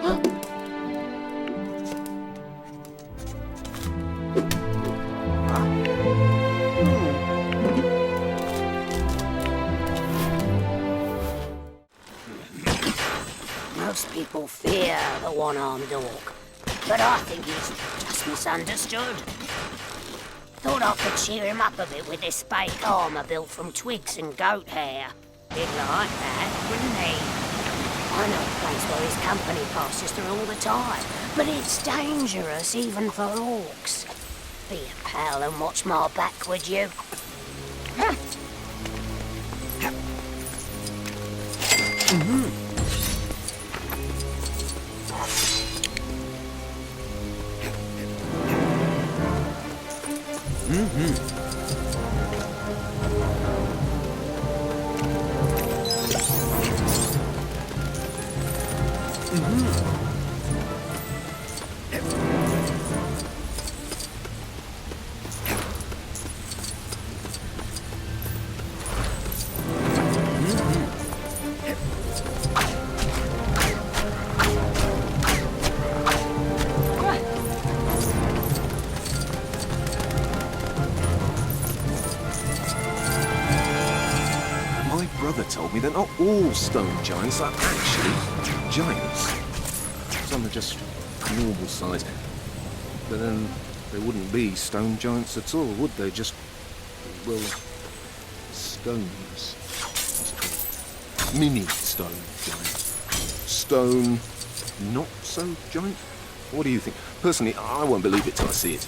Most people fear the one-armed orc, but I think he's just misunderstood. Thought I could cheer him up a bit with this fake armour built from twigs and goat hair. He'd like that, wouldn't he? I know a place where his company passes through all the time, but it's dangerous even for orcs. Be a pal and watch my back, would you? Told me that not all stone giants are actually giants. Some are just normal size. But then they wouldn't be stone giants at all, would they? Just, well, stones. What's it called? Mini stone giant. Stone not so giant? What do you think? Personally, I won't believe it till I see it.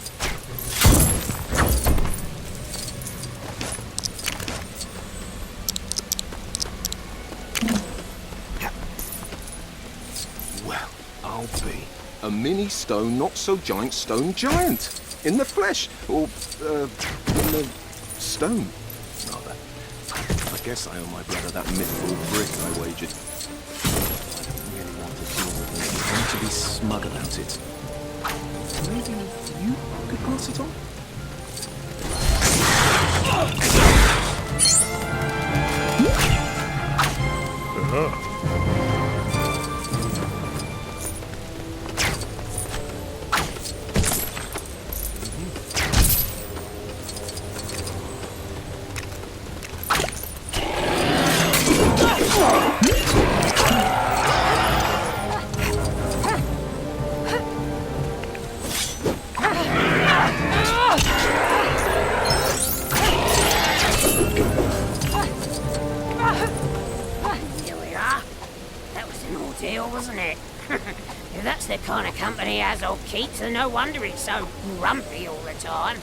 A mini stone, not so giant stone giant. In the flesh. Or, in the stone, rather. I guess I owe my brother that mythical brick I wagered. I don't really want to deal with it. I want to be smug about it. Maybe you could pass it on? Wasn't it? If that's the kind of company Azog keeps, then no wonder he's so grumpy all the time.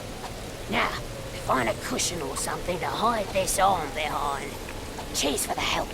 Now, find a cushion or something to hide this arm behind. Cheers for the help.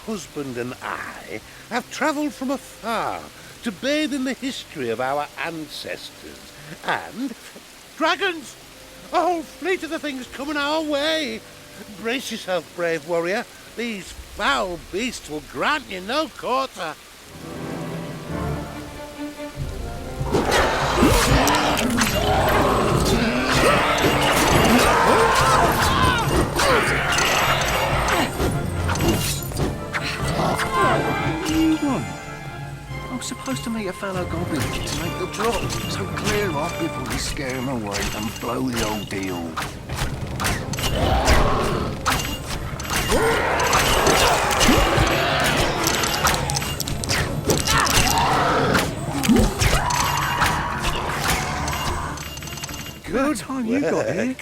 husband and I have travelled from afar to bathe in the history of our ancestors. And dragons! A whole fleet of the things coming our way. Brace yourself, brave warrior. These foul beasts will grant you no quarter. You won. I was supposed to meet a fellow goblin to make the drop, so clear off before we scare him away and blow the old deal. Good time you got here.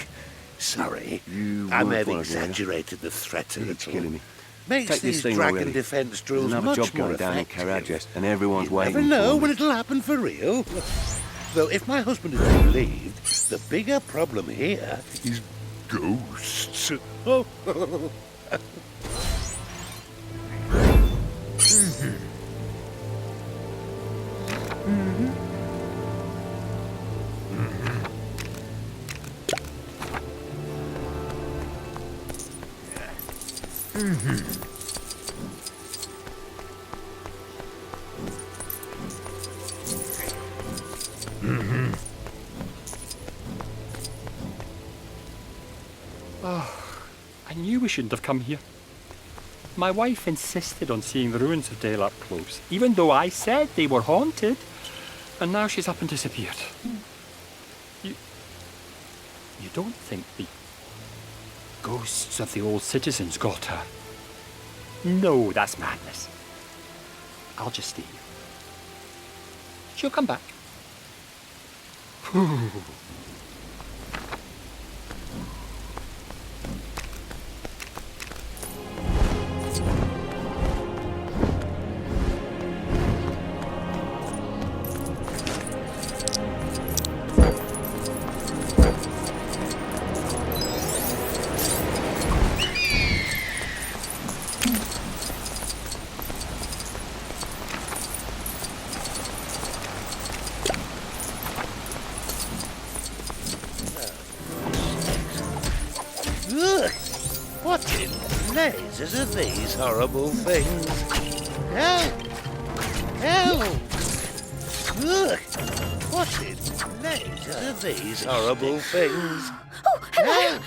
Sorry, You I may work have well, exaggerated the threat a It's little. killing me. Makes Take this these thing dragon already. defence There's drills another much job more going down in effective. Karajas, and everyone's You waiting never know for when me. it'll happen for real. Though if my husband is relieved, the bigger problem here is ghosts. Oh. I knew we shouldn't have come here. My wife insisted on seeing the ruins of Dale up close, even though I said they were haunted. And now she's up and disappeared. You don't think the ghosts of the old citizens got her? No, that's madness. I'll just stay here. She'll come back. Ugh! What in blazes are these horrible things? Help! Help! Ugh! What in blazes are these horrible things? Oh, hello! Help!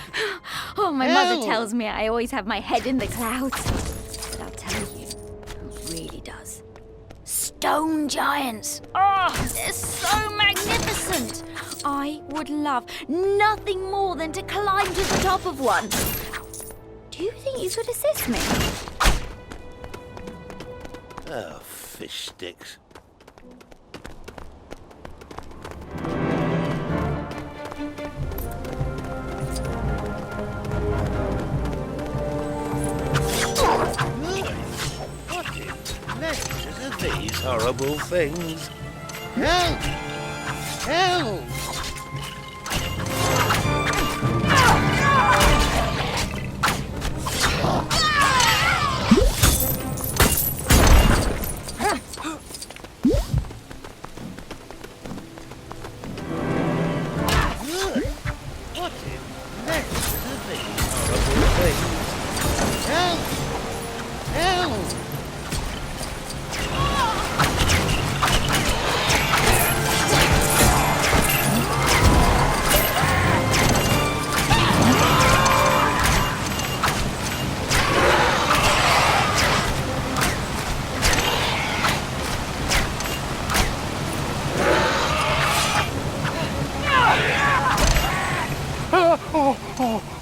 Oh, my Help! mother tells me I always have my head in the clouds. But I'll tell you, who really does. Stone giants. Oh, they're so magnificent! I would love nothing more than to climb to the top of one. Do you think you could assist me? Oh, fish sticks. What in blazes are these horrible things? Help! Help! What in blazes are these horrible things? Help! Help!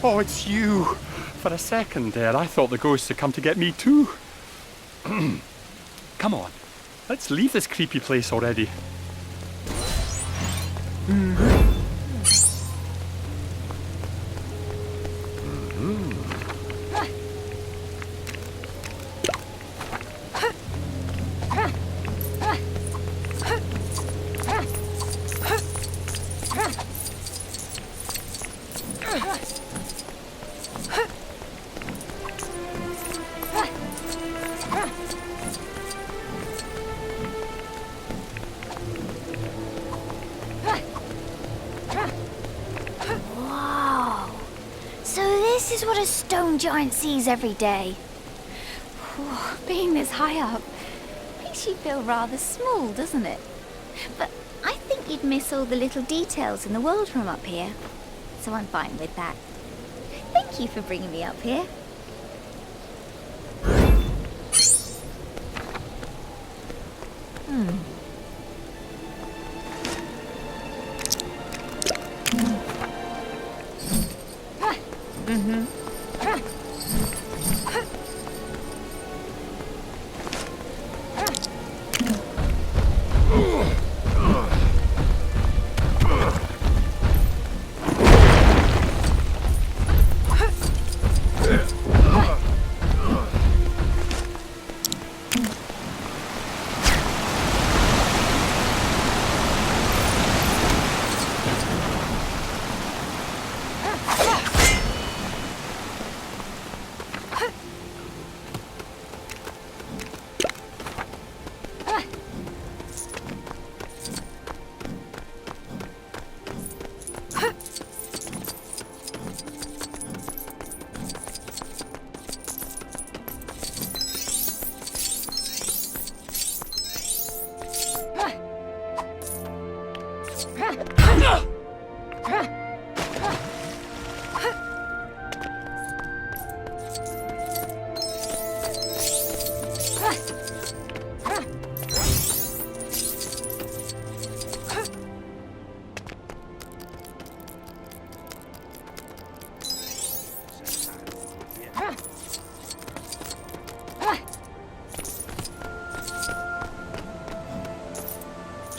Oh, it's you. For a second there, I thought the ghosts had come to get me too. Come on, let's leave this creepy place already. knows what a stone giant sees every day? Whew, being this high up makes you feel rather small, doesn't it? But I think you'd miss all the little details in the world from up here. So I'm fine with that. Thank you for bringing me up here.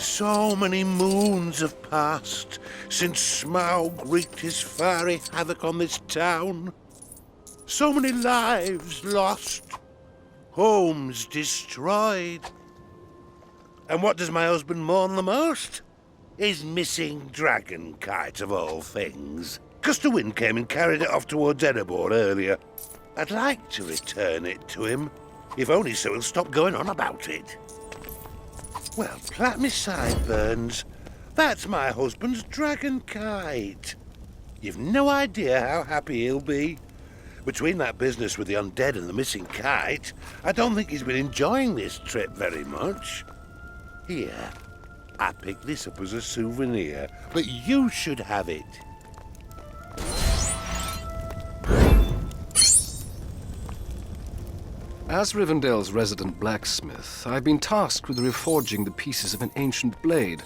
So many moons have passed since Smaug wreaked his fiery havoc on this town. So many lives lost, homes destroyed. And what does my husband mourn the most? His missing dragon kite, of all things. Gust of wind came and carried it off towards Erebor earlier. I'd like to return it to him, if only so he'll stop going on about it. Well, plat me sideburns. That's my husband's dragon kite. You've no idea how happy he'll be. Between that business with the undead and the missing kite, I don't think he's been enjoying this trip very much. Here, I picked this up as a souvenir, but you should have it. As Rivendell's resident blacksmith, I've been tasked with reforging the pieces of an ancient blade.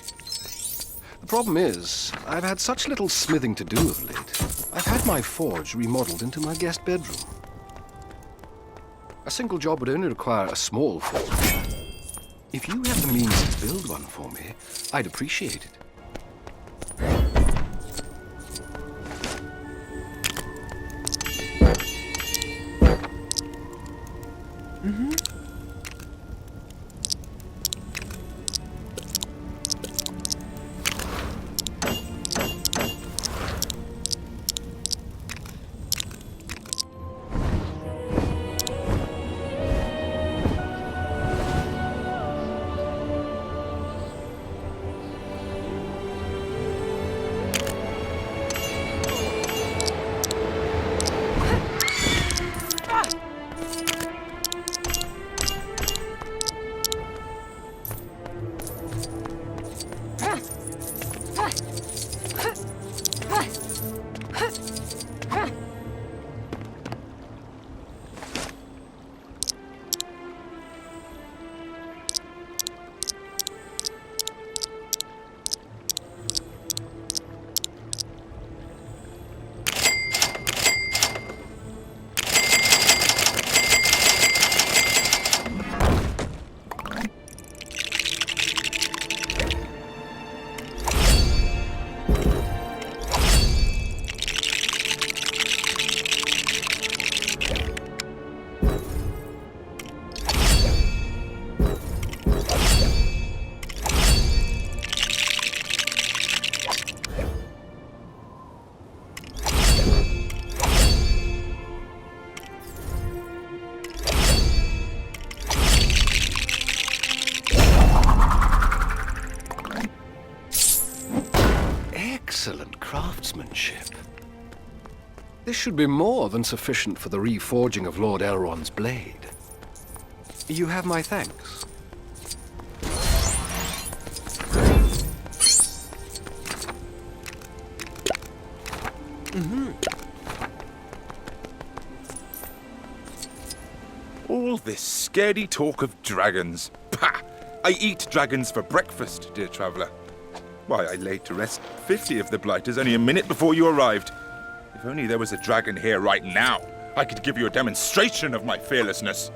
The problem is, I've had such little smithing to do of late. I've had my forge remodeled into my guest bedroom. A single job would only require a small forge. If you have the means to build one for me, I'd appreciate it. Excellent craftsmanship. This should be more than sufficient for the reforging of Lord Elrond's blade. You have my thanks. All this scaredy talk of dragons. Pah! I eat dragons for breakfast, dear traveller. Why, I laid to rest 50 of the blighters only a minute before you arrived. If only there was a dragon here right now, I could give you a demonstration of my fearlessness.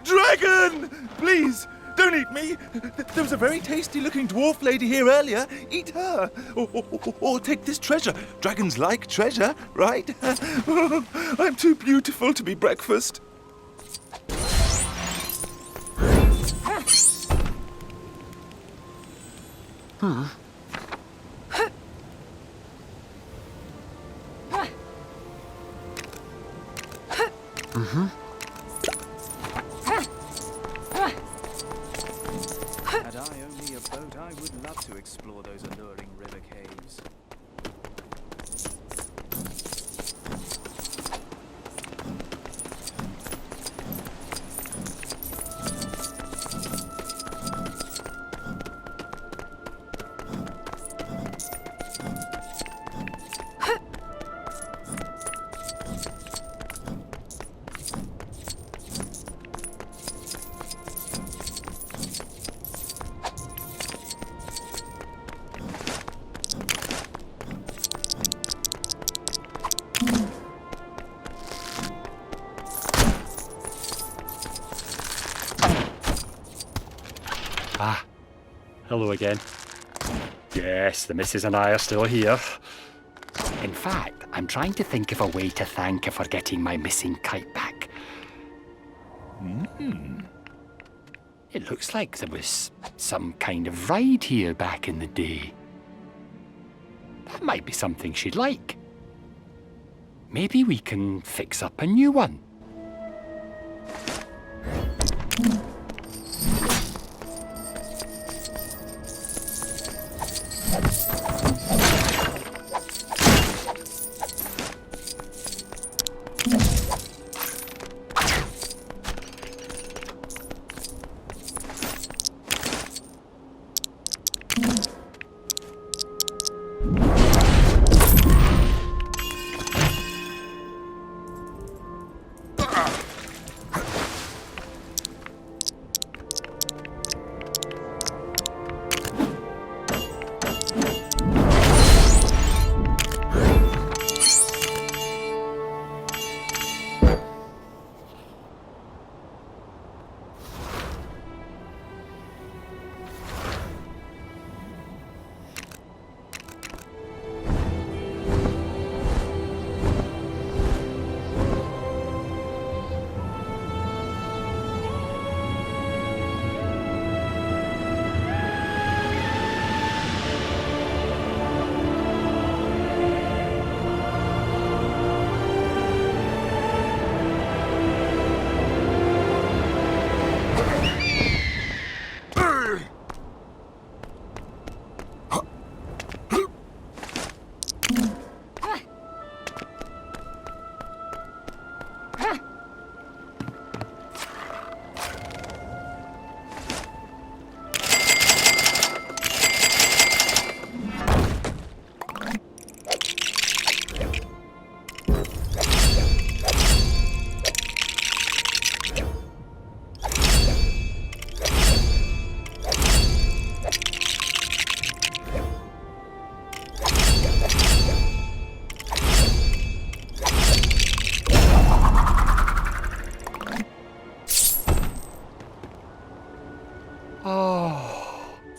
Dragon! Please, don't eat me. There was a very tasty-looking dwarf lady here earlier. Eat her. Or take this treasure. Dragons like treasure, right? I'm too beautiful to be breakfast. Had I only a boat, I would love to explore those alluring river caves. Ah, hello again. Yes, the missus and I are still here. In fact, I'm trying to think of a way to thank her for getting my missing kite back. It looks like there was some kind of ride here back in the day. That might be something she'd like. Maybe we can fix up a new one.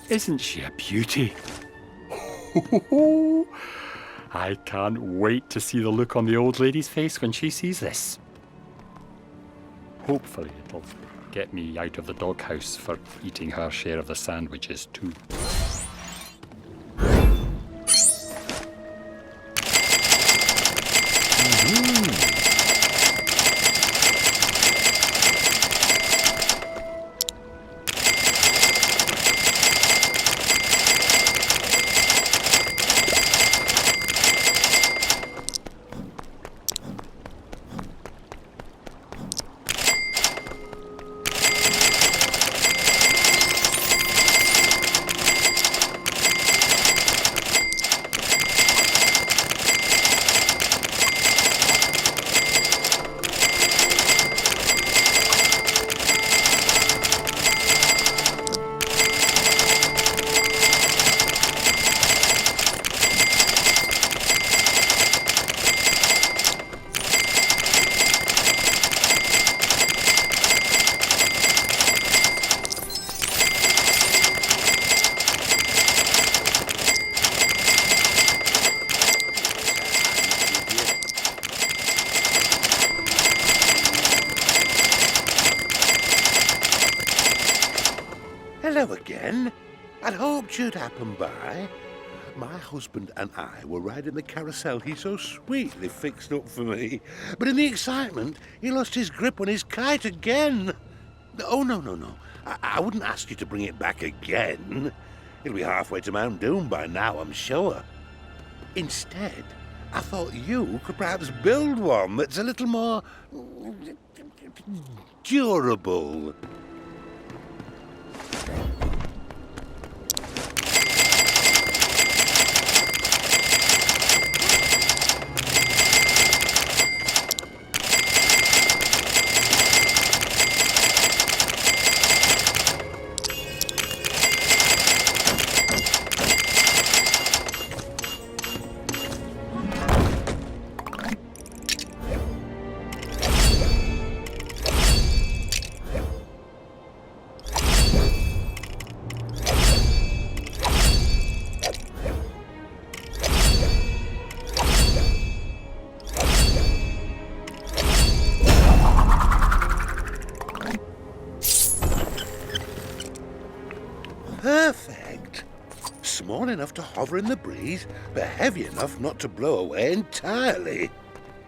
Isn't she a beauty? I can't wait to see the look on the old lady's face when she sees this. Hopefully it'll get me out of the doghouse for eating her share of the sandwiches too. hoped you'd happen by. My husband and I were riding the carousel he so sweetly fixed up for me. But in the excitement, he lost his grip on his kite again. Oh, no. I wouldn't ask you to bring it back again. It'll be halfway to Mount Doom by now, I'm sure. Instead, I thought you could perhaps build one that's a little more durable. Perfect. Small enough to hover in the breeze, but heavy enough not to blow away entirely.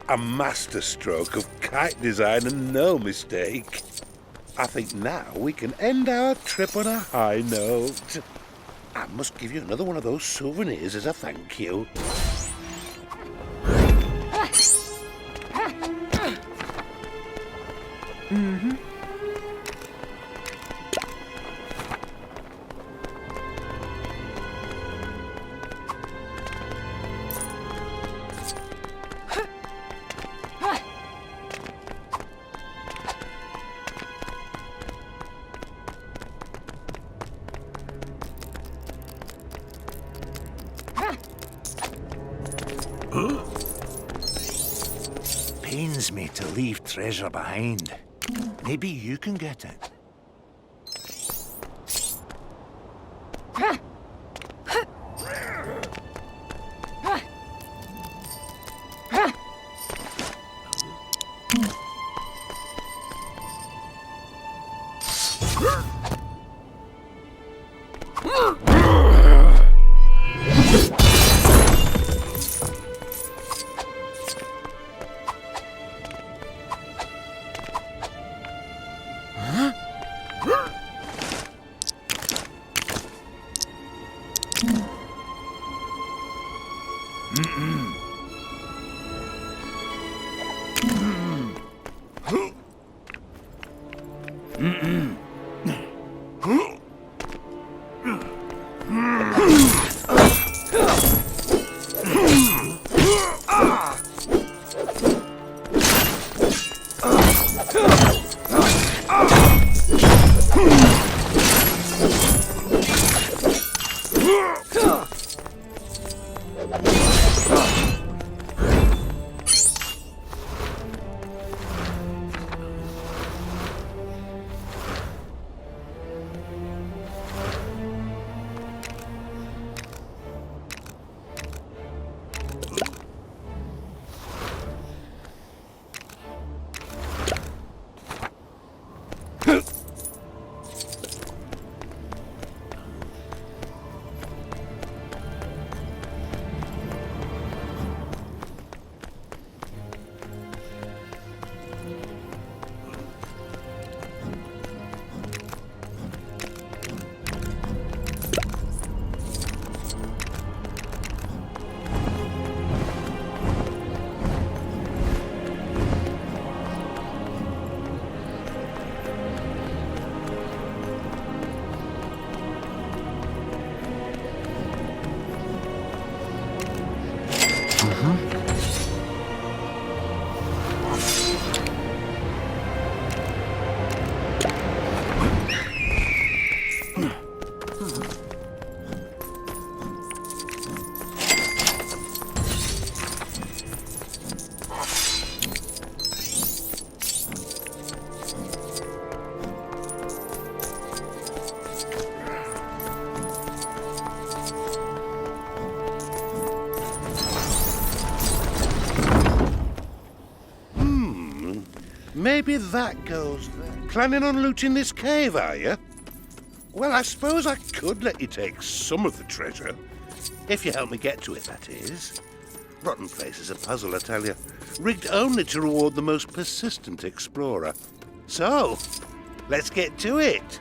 A masterstroke of kite design and no mistake. I think now we can end our trip on a high note. I must give you another one of those souvenirs as a thank you. Pains me to leave treasure behind. Maybe you can get it. Maybe that goes there. Planning on looting this cave, are you? Well, I suppose I could let you take some of the treasure. If you help me get to it, that is. Rotten Place is a puzzle, I tell you. Rigged only to reward the most persistent explorer. So, let's get to it.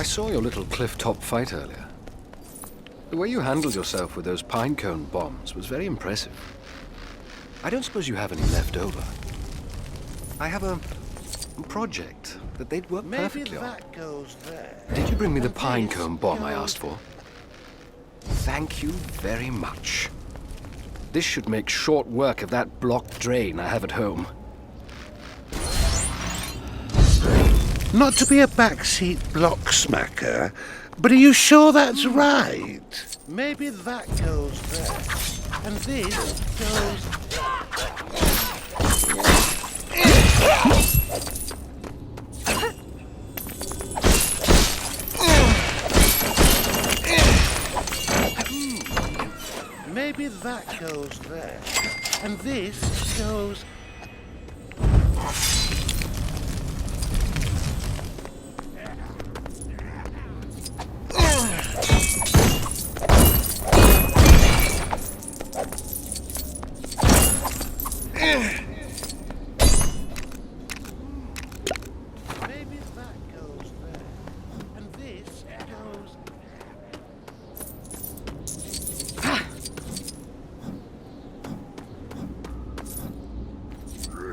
I saw your little cliff-top fight earlier. The way you handled yourself with those pine cone bombs was very impressive. I don't suppose you have any left over. I have a project that they'd work perfectly on. Maybe that goes there. Did you bring me the pine cone bomb I asked for? Thank you very much. This should make short work of that blocked drain I have at home. Not to be a backseat block smacker, but are you sure that's right? Maybe that goes there. And this goes... Maybe that goes there. And this goes... Maybe that goes there. And this goes...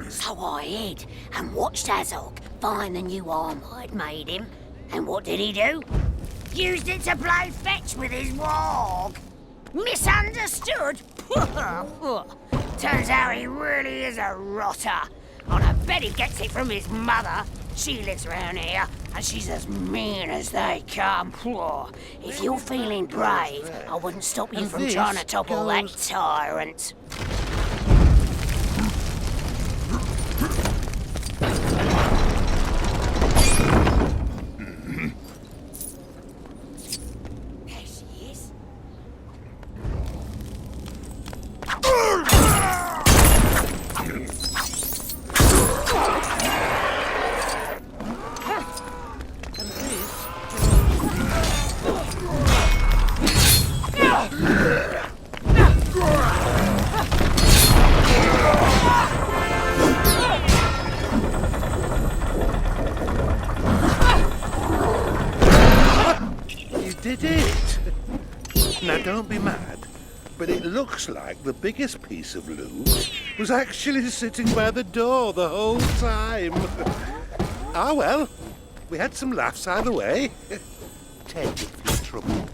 So I hid and watched Azog find the new arm I'd made him. And what did he do? Used it to play fetch with his warg. Misunderstood? Turns out he really is a rotter. And I bet he gets it from his mother. She lives around here, and she's as mean as they come. If you're feeling brave, I wouldn't stop you And from this trying to topple that goes- tyrant. There she is. And this... You did it! Now don't be mad, but it looks like the biggest piece of loot was actually sitting by the door the whole time. Ah well, we had some laughs either way. Take it for your trouble.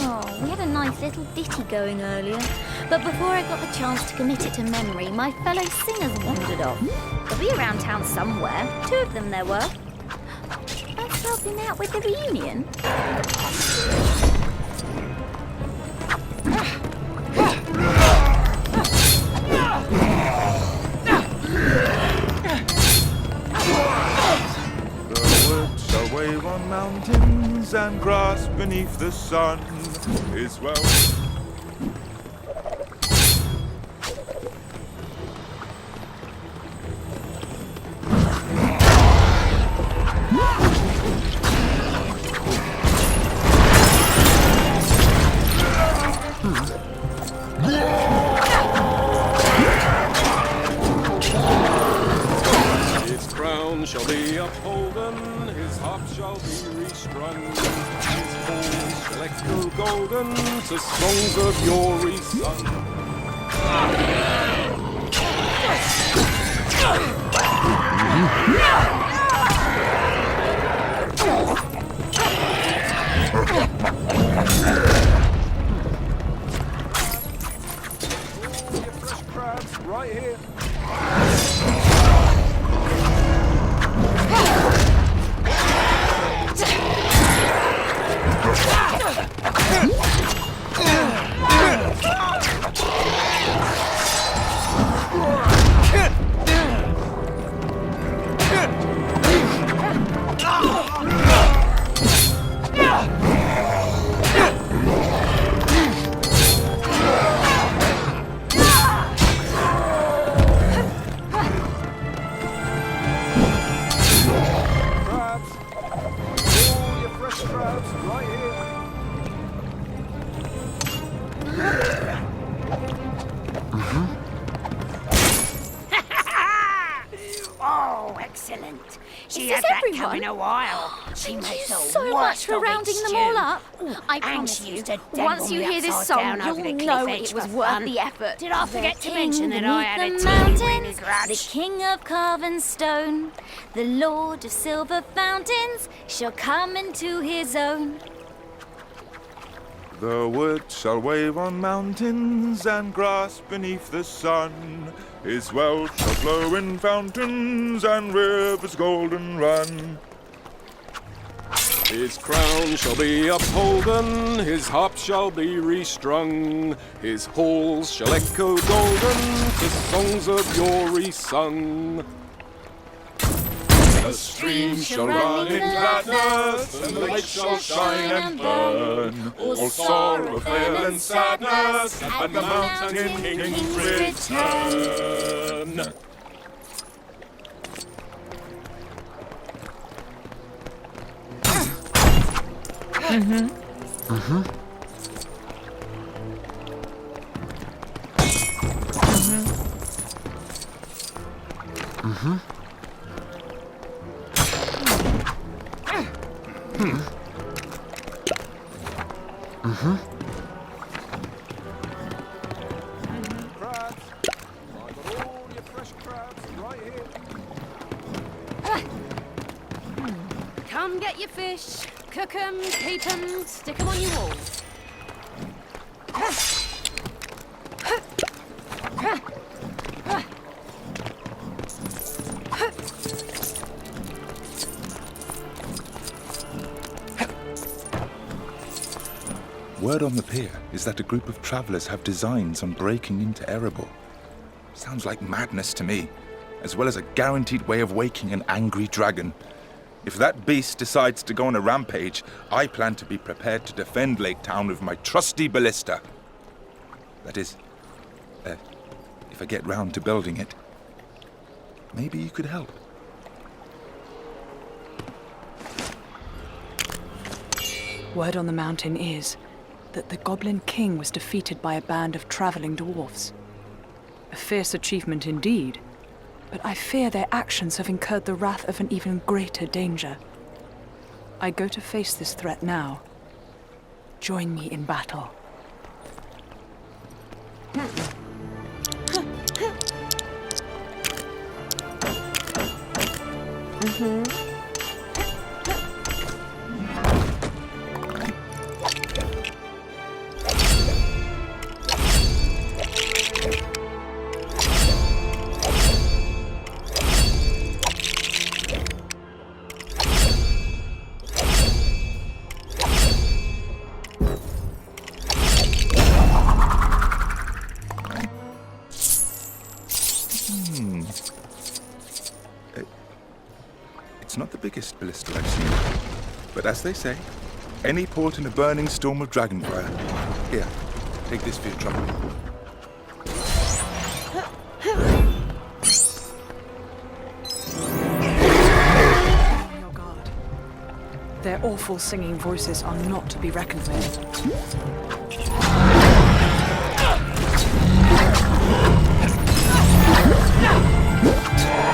Oh, we had a nice little ditty going earlier. But before I got the chance to commit it to memory, my fellow singers wandered off. They'll be around town somewhere. 2 of them there were. That's helping out with the reunion. mountains and grass beneath the sun is well. His crown shall be upholden, his harp shall be restrung, his halls shall echo golden to songs of yore sung. Fresh crabs right here. Crabs. All your fresh crabs right here. Oh, excellent. She Is had this that everyone? coming a while. She Thank makes you the so much worst for of rounding each them all stew. up. I And promise she you, used to dangle once you me hear this upside down song, over the you'll cliff know edge it was for worth fun. the effort. Did I forget The to mention king that I had a beneath teeny the weeny mountains, grudge? the king of carven stone, the lord of silver fountains, shall come into his own. The wood shall wave on mountains and grass beneath the sun. His wealth shall flow in fountains and rivers golden run. His crown shall be upholden, his harp shall be restrung, his halls shall echo golden to songs of yore sung. The streams shall run in gladness, and the lakes shall shine and burn. All sorrow, fear, and sadness, at the mountain king's return. Crabs. I got all your fresh crabs right here. Come get your fish, cook 'em, keep 'em, stick 'em on your walls. Word on the pier is that a group of travellers have designs on breaking into Erebor. Sounds like madness to me, as well as a guaranteed way of waking an angry dragon. If that beast decides to go on a rampage, I plan to be prepared to defend Lake Town with my trusty ballista. That is, if I get round to building it. Maybe you could help. Word on the mountain is that the Goblin King was defeated by a band of traveling dwarfs. A fierce achievement indeed, but I fear their actions have incurred the wrath of an even greater danger. I go to face this threat now. Join me in battle. It's not the biggest ballista I've seen, but as they say, any port in a burning storm of dragonfire. Here, take this for your trouble. On your guard. Their awful singing voices are not to be reckoned with.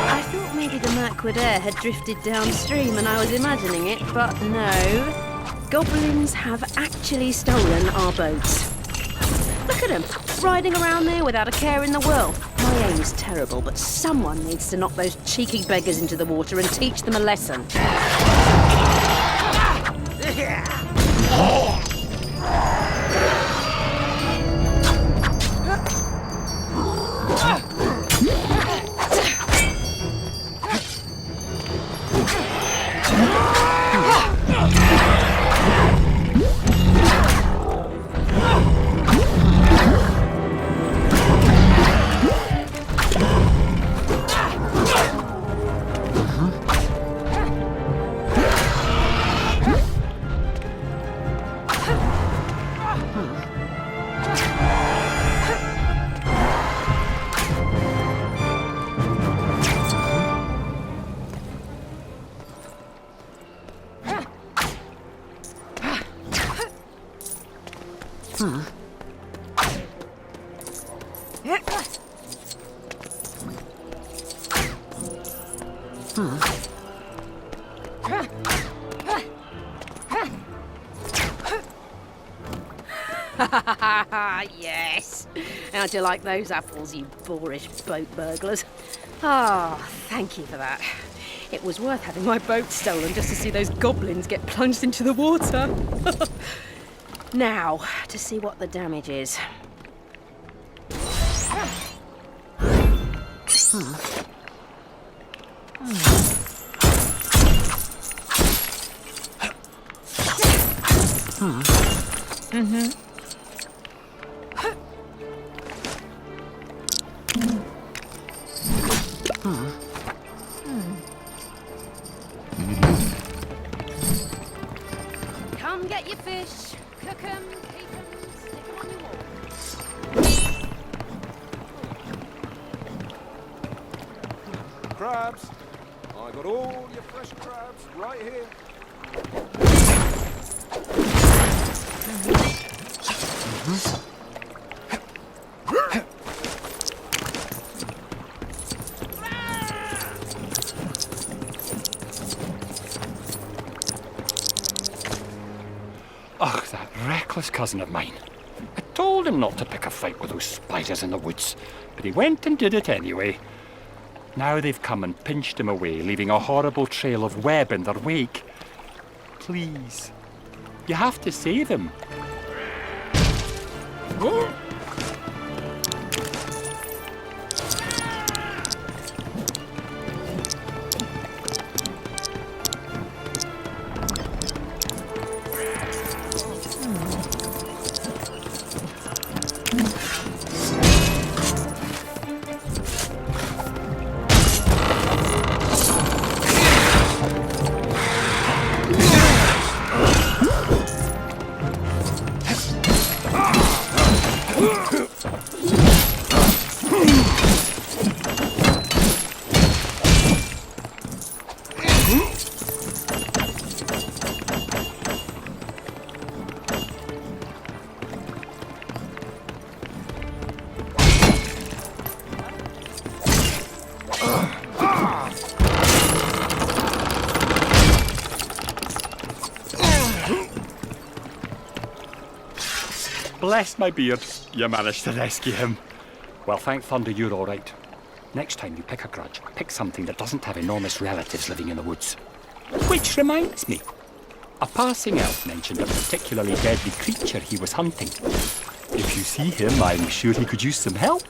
I thought maybe the Mirkwood air had drifted downstream and I was imagining it, but no. Goblins have actually stolen our boats. Look at them, riding around there without a care in the world. My aim's terrible, but someone needs to knock those cheeky beggars into the water and teach them a lesson. Yes. How'd you like those apples, you boorish boat burglars? Ah, thank you for that. It was worth having my boat stolen just to see those goblins get plunged into the water. Now, to see what the damage is. Come get your fish, cook 'em, keep 'em, stick 'em on your wall. Crabs. I got all your fresh crabs right here. Ugh, that reckless cousin of mine. I told him not to pick a fight with those spiders in the woods, but he went and did it anyway. Now they've come and pinched him away, leaving a horrible trail of web in their wake. Please, you have to save him. Bless my beard, you managed to rescue him. Well, thank thunder you're all right. Next time you pick a grudge, pick something that doesn't have enormous relatives living in the woods. Which reminds me, a passing elf mentioned a particularly deadly creature he was hunting. If you see him, I'm sure he could use some help.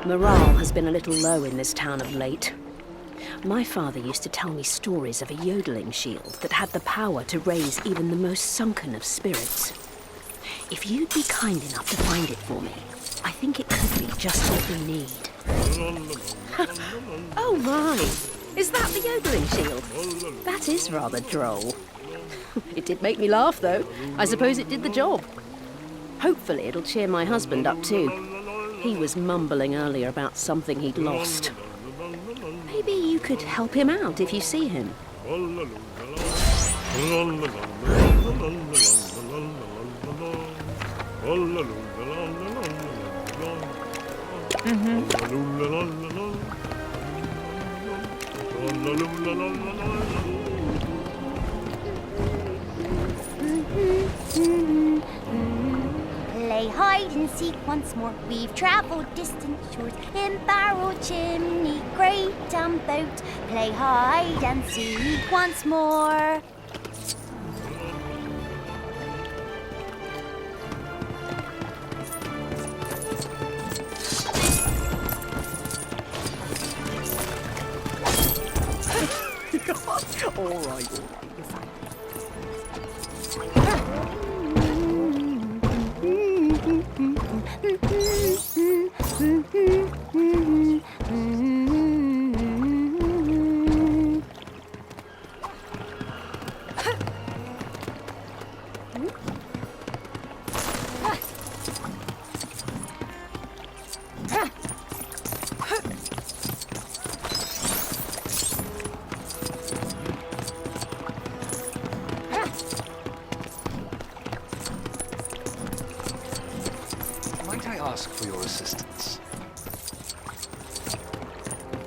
Morale has been a little low in this town of late. My father used to tell me stories of a yodeling shield that had the power to raise even the most sunken of spirits. If you'd be kind enough to find it for me, I think it could be just what we need. Oh my! Is that the yodeling shield? That is rather droll. It did make me laugh, though. I suppose it did the job. Hopefully it'll cheer my husband up too. He was mumbling earlier about something he'd lost. Maybe you could help him out if you see him. Play hide and seek once more. We've travelled distant shores in barrel, chimney, grate and boat. Play hide and seek once more. All right, you're fine. Might I ask for your assistance?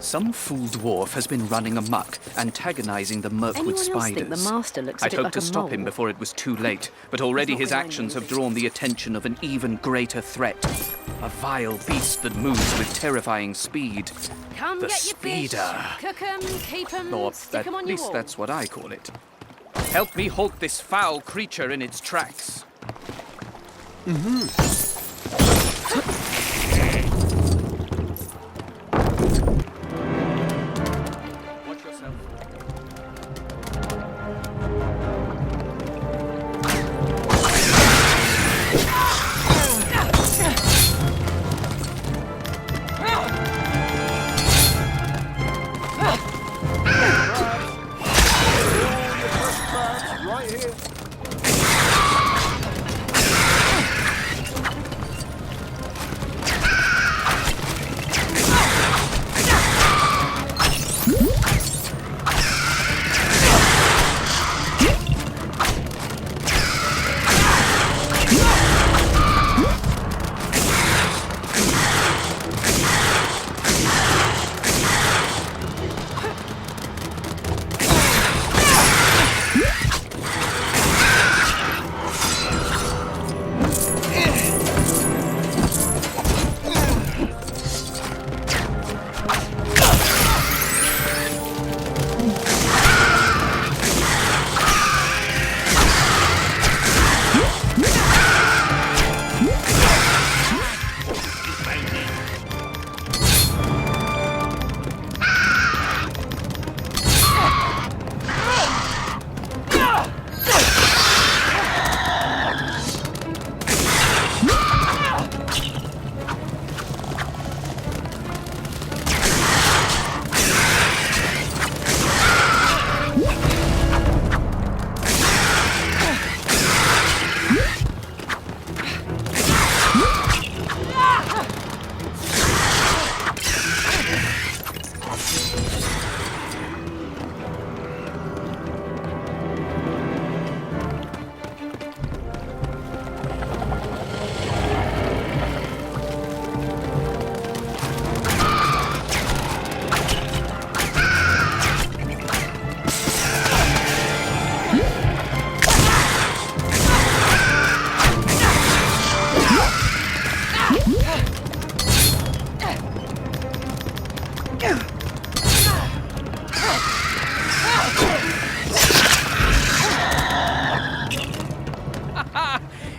Some fool dwarf has been running amok, antagonizing the Mirkwood Anyone else spiders. think the master looks a I'd bit hoped like to a stop him mole? before it was too late, but already his actions have drawn the attention of an even greater threat. A vile beast that moves with terrifying speed. Come The get your speeder. fish. Cook 'em, keep 'em, Or stick at 'em on your least wall. that's what I call it. Help me halt this foul creature in its tracks. Watch yourself. Right here.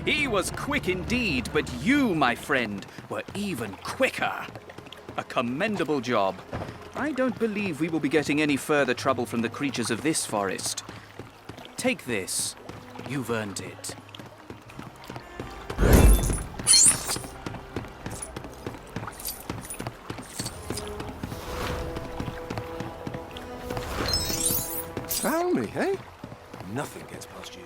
He was quick indeed, but you, my friend, were even quicker. A commendable job. I don't believe we will be getting any further trouble from the creatures of this forest. Take this. You've earned it. Found me, eh? Nothing gets past you.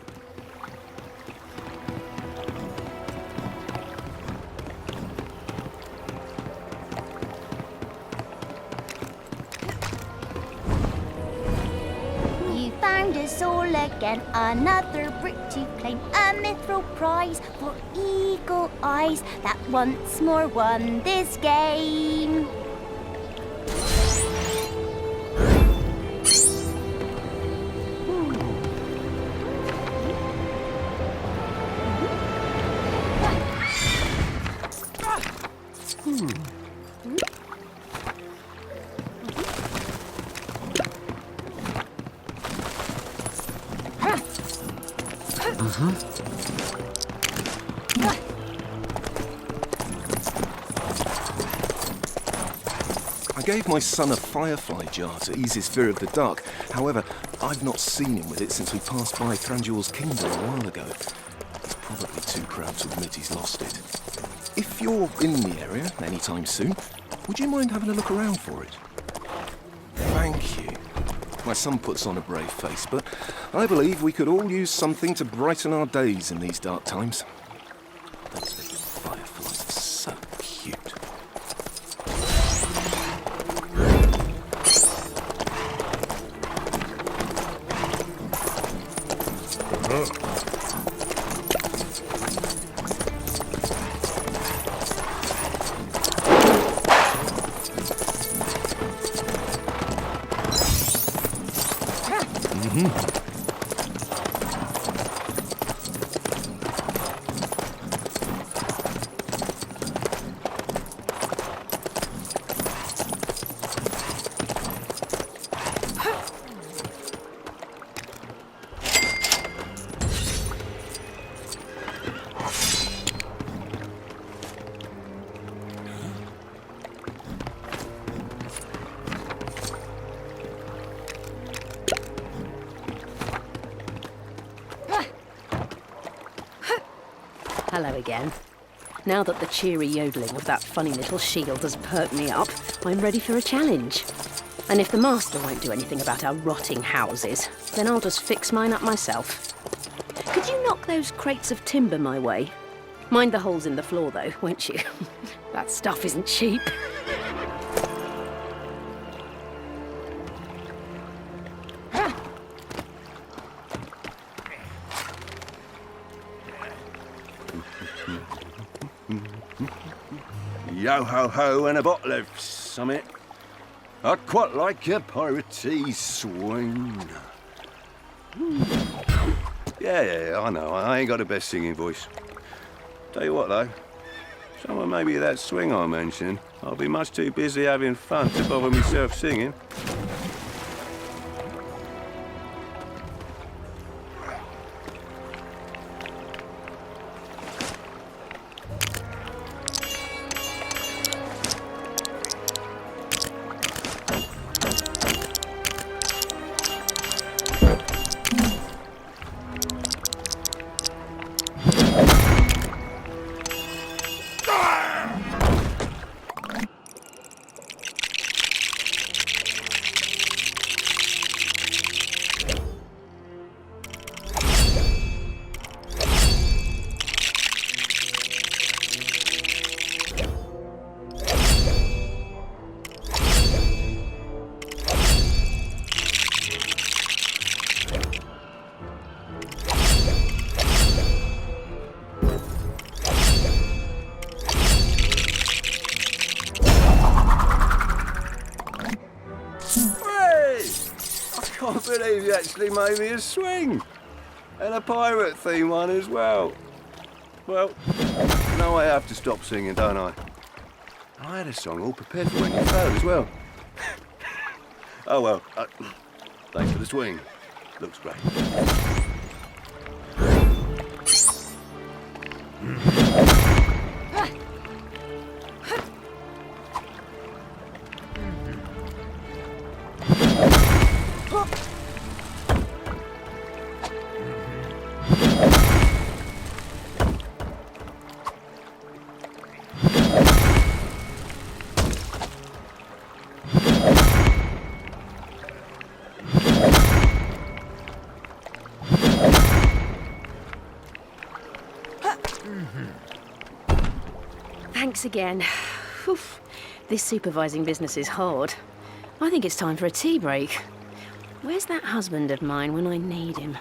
You found us all again, another brick to claim, a mithril prize for eagle eyes that once more won this game. I gave my son a firefly jar to ease his fear of the dark. However, I've not seen him with it since we passed by Thranduil's kingdom a while ago. He's probably too proud to admit he's lost it. If you're in the area anytime soon, would you mind having a look around for it? Thank you. My son puts on a brave face, but I believe we could all use something to brighten our days in these dark times. Those little fireflies are so cute. Hello again. Now that the cheery yodeling of that funny little shield has perked me up, I'm ready for a challenge. And if the master won't do anything about our rotting houses, then I'll just fix mine up myself. Could you knock those crates of timber my way? Mind the holes in the floor, though, won't you? That stuff isn't cheap. Yo-ho-ho and a bottle of summit. I'd quite like a piratey swing. Yeah, I know. I ain't got the best singing voice. Tell you what, though. Someone maybe that swing I mentioned. I'll be much too busy having fun to bother myself singing. I can't believe you actually made me a swing. And a pirate theme one as well. Well, now I have to stop singing, don't I? I had a song all prepared for when you phoned as well. Oh well, thanks for the swing. Looks great. Thanks again. Oof. This supervising business is hard. I think it's time for a tea break. Where's that husband of mine when I need him?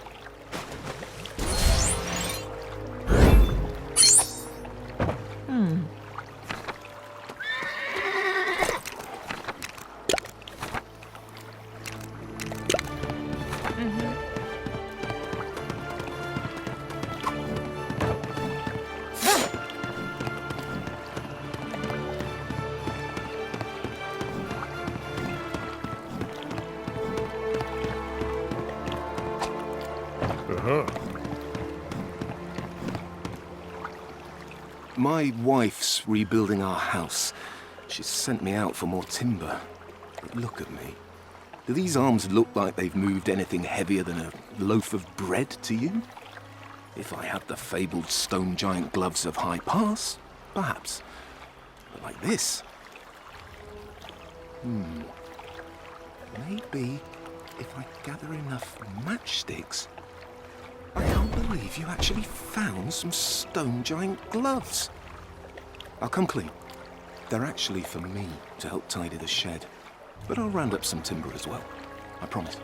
My wife's rebuilding our house. She's sent me out for more timber. But look at me. Do these arms look like they've moved anything heavier than a loaf of bread to you? If I had the fabled stone giant gloves of High Pass, perhaps. But like this? Maybe if I gather enough matchsticks. I can't believe you actually found some stone giant gloves. I'll come clean. They're actually for me to help tidy the shed. But I'll round up some timber as well. I promise.